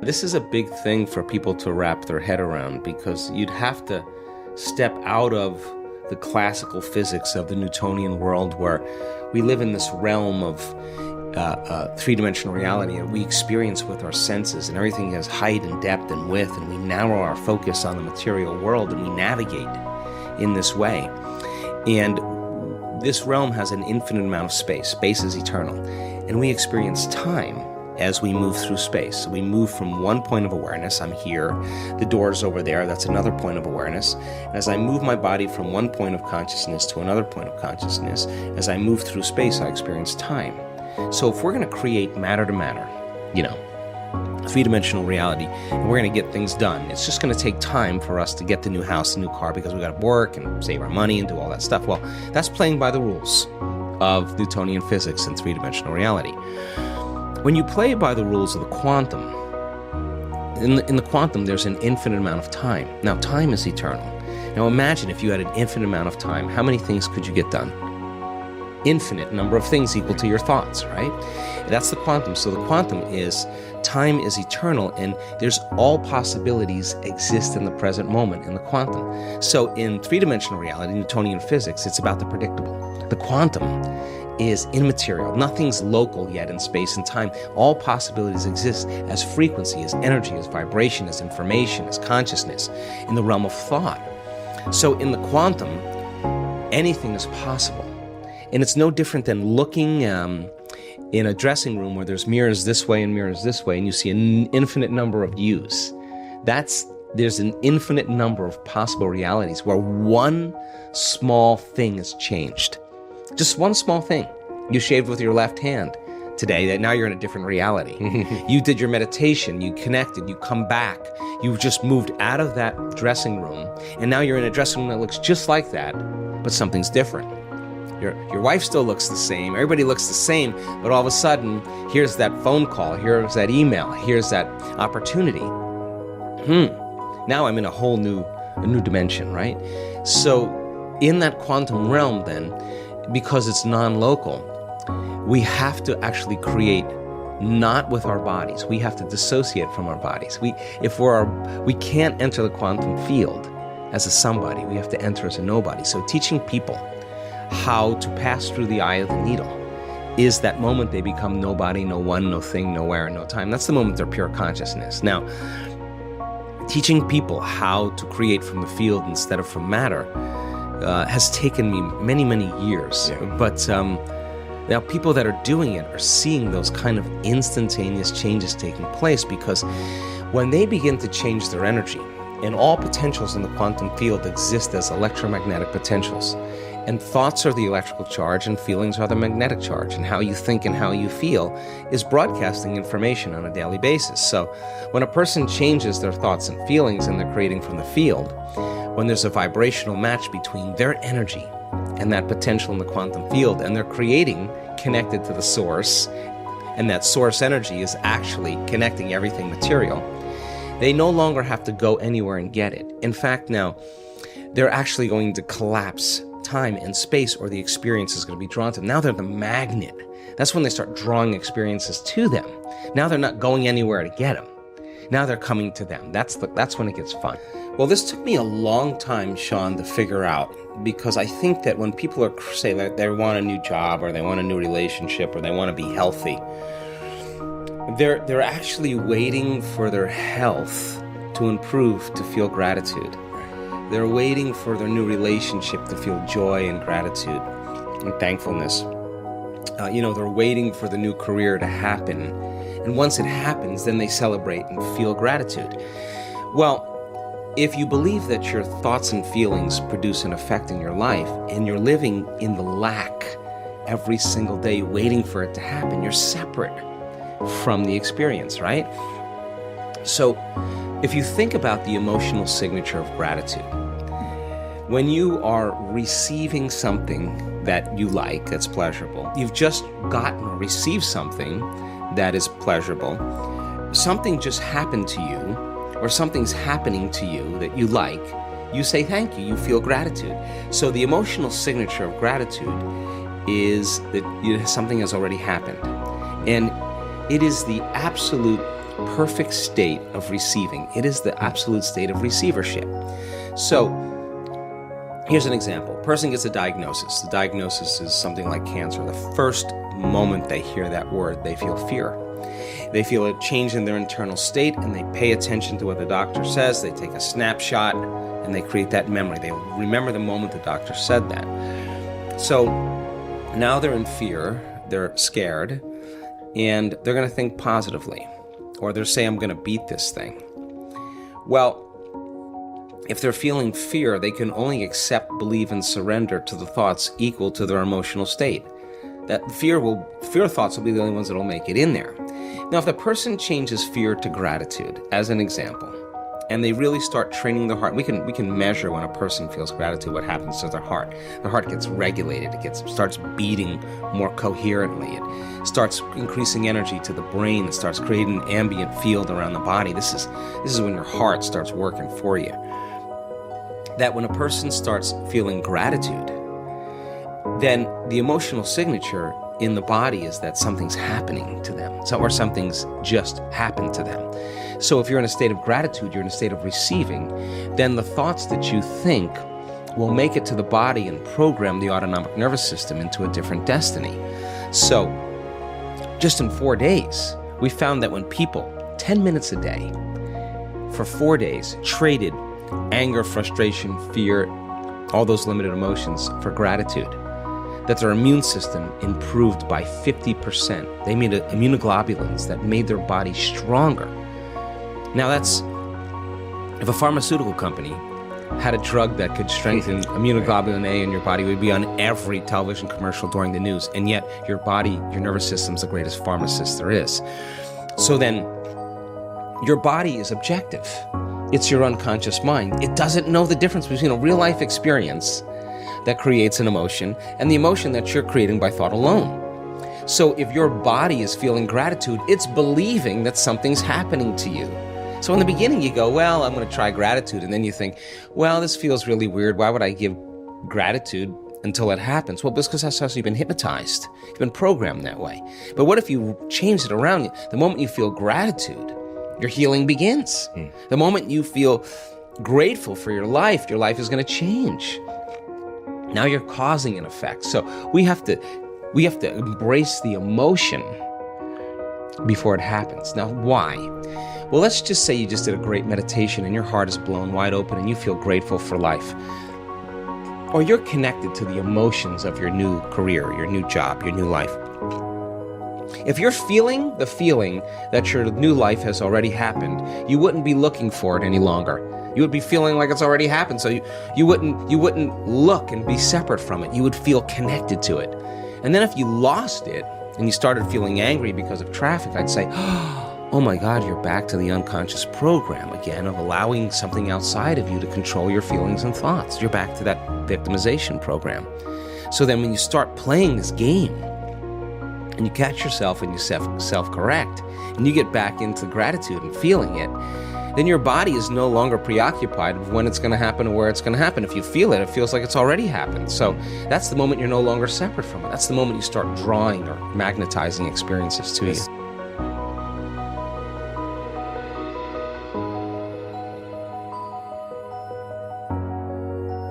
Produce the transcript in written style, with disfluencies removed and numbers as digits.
This is a big thing for people to wrap their head around, because you'd have to step out of the classical physics of the Newtonian world, where we live in this realm of three-dimensional reality, and we experience with our senses, and everything has height and depth and width, and we narrow our focus on the material world, and we navigate in this way. And this realm has an infinite amount of space. Space is eternal. And we experience time as we move through space. So we move from one point of awareness, I'm here, the door's over there, that's another point of awareness. And as I move my body from one point of consciousness to another point of consciousness, as I move through space, I experience time. So if we're going to create matter to matter, three-dimensional reality, and we're going to get things done, it's just going to take time for us to get the new house, the new car, because we got to work and save our money and do all that stuff. Well, that's playing by the rules of Newtonian physics and three-dimensional reality. When you play by the rules of the quantum, in the quantum, there's an infinite amount of time. Now, time is eternal. Now, imagine if you had an infinite amount of time, how many things could you get done? Infinite number of things equal to your thoughts, right? That's the quantum. So the quantum is time is eternal, and there's all possibilities exist in the present moment in the quantum. So in three-dimensional reality, Newtonian physics, it's about the predictable. The quantum is immaterial. Nothing's local yet in space and time. All possibilities exist as frequency, as energy, as vibration, as information, as consciousness in the realm of thought. So in the quantum, anything is possible. And it's no different than looking in a dressing room where there's mirrors this way and mirrors this way, and you see an infinite number of views. There's an infinite number of possible realities where one small thing is changed. Just one small thing. You shaved with your left hand today, that now you're in a different reality. You did your meditation, you connected, you come back, you just moved out of that dressing room, and now you're in a dressing room that looks just like that, but something's different. Your wife still looks the same, everybody looks the same, but all of a sudden, here's that phone call, here's that email, here's that opportunity. Now I'm in a whole new dimension, right? So in that quantum realm then, because it's non-local, we have to actually create not with our bodies. We have to dissociate from our bodies. We can't enter the quantum field as a somebody. We have to enter as a nobody. So teaching people how to pass through the eye of the needle is that moment they become nobody, no one, no thing, nowhere, no time. That's the moment they're pure consciousness. Now, teaching people how to create from the field instead of from matter has taken me many, many years. Yeah. But now people that are doing it are seeing those kind of instantaneous changes taking place, because when they begin to change their energy, and all potentials in the quantum field exist as electromagnetic potentials, and thoughts are the electrical charge and feelings are the magnetic charge, and how you think and how you feel is broadcasting information on a daily basis. So when a person changes their thoughts and feelings and they're creating from the field, when there's a vibrational match between their energy and that potential in the quantum field, and they're creating connected to the source, and that source energy is actually connecting everything material, they no longer have to go anywhere and get it. In fact, now, they're actually going to collapse time and space, or the experience is going to be drawn to them. Now they're the magnet. That's when they start drawing experiences to them. Now they're not going anywhere to get them. Now they're coming to them. That's when it gets fun. Well, this took me a long time, Sean, to figure out, because I think that when people are say that they want a new job, or they want a new relationship, or they want to be healthy, they're actually waiting for their health to improve to feel gratitude. They're waiting for their new relationship to feel joy and gratitude and thankfulness. They're waiting for the new career to happen. And once it happens, then they celebrate and feel gratitude. Well, if you believe that your thoughts and feelings produce an effect in your life, and you're living in the lack every single day waiting for it to happen, you're separate from the experience, right? So if you think about the emotional signature of gratitude, when you are receiving something that you like, that's pleasurable, you've just gotten or received something that is pleasurable, something just happened to you, or something's happening to you that you like, you say thank you, you feel gratitude. So the emotional signature of gratitude is that something has already happened. And it is the absolute perfect state of receiving. It is the absolute state of receivership. So here's an example. A person gets a diagnosis. The diagnosis is something like cancer. The first moment they hear that word, they feel fear. They feel a change in their internal state, and they pay attention to what the doctor says. They take a snapshot, and they create that memory. They remember the moment the doctor said that. So now they're in fear, they're scared, and they're going to think positively. Or they'll say, I'm going to beat this thing. Well, if they're feeling fear, they can only accept, believe, and surrender to the thoughts equal to their emotional state. That fear thoughts will be the only ones that will make it in there. Now, if the person changes fear to gratitude, as an example, and they really start training their heart, we can measure when a person feels gratitude, what happens to their heart. The heart gets regulated, starts beating more coherently, it starts increasing energy to the brain, it starts creating an ambient field around the body. This is when your heart starts working for you. That when a person starts feeling gratitude, then the emotional signature in the body is that something's happening to them, or something's just happened to them. So if you're in a state of gratitude, you're in a state of receiving, then the thoughts that you think will make it to the body and program the autonomic nervous system into a different destiny. So just in 4 days, we found that when people, 10 minutes a day, for 4 days, traded anger, frustration, fear, all those limited emotions for gratitude, that their immune system improved by 50%. They made immunoglobulins that made their body stronger. Now that's, if a pharmaceutical company had a drug that could strengthen immunoglobulin A in your body, it would be on every television commercial during the news, and yet your body, your nervous system's the greatest pharmacist there is. So then, your body is objective. It's your unconscious mind. It doesn't know the difference between a real life experience that creates an emotion and the emotion that you're creating by thought alone. So if your body is feeling gratitude, it's believing that something's happening to you. So in the beginning you go, well, I'm going to try gratitude. And then you think, well, this feels really weird. Why would I give gratitude until it happens? Well, because that's how you've been hypnotized. You've been programmed that way. But what if you change it around? The moment you feel gratitude, your healing begins. The moment you feel grateful for your life is going to change. Now you're causing an effect. So we have to embrace the emotion before it happens. Now, why? Well, let's just say you just did a great meditation and your heart is blown wide open and you feel grateful for life. Or you're connected to the emotions of your new career, your new job, your new life. If you're feeling the feeling that your new life has already happened, you wouldn't be looking for it any longer. You would be feeling like it's already happened, so you wouldn't look and be separate from it. You would feel connected to it. And then if you lost it and you started feeling angry because of traffic, I'd say, oh my God, you're back to the unconscious program again of allowing something outside of you to control your feelings and thoughts. You're back to that victimization program. So then when you start playing this game and you catch yourself and you self-correct and you get back into gratitude and feeling it, then your body is no longer preoccupied with when it's going to happen or where it's going to happen. If you feel it, it feels like it's already happened. So that's the moment you're no longer separate from it. That's the moment you start drawing or magnetizing experiences to you.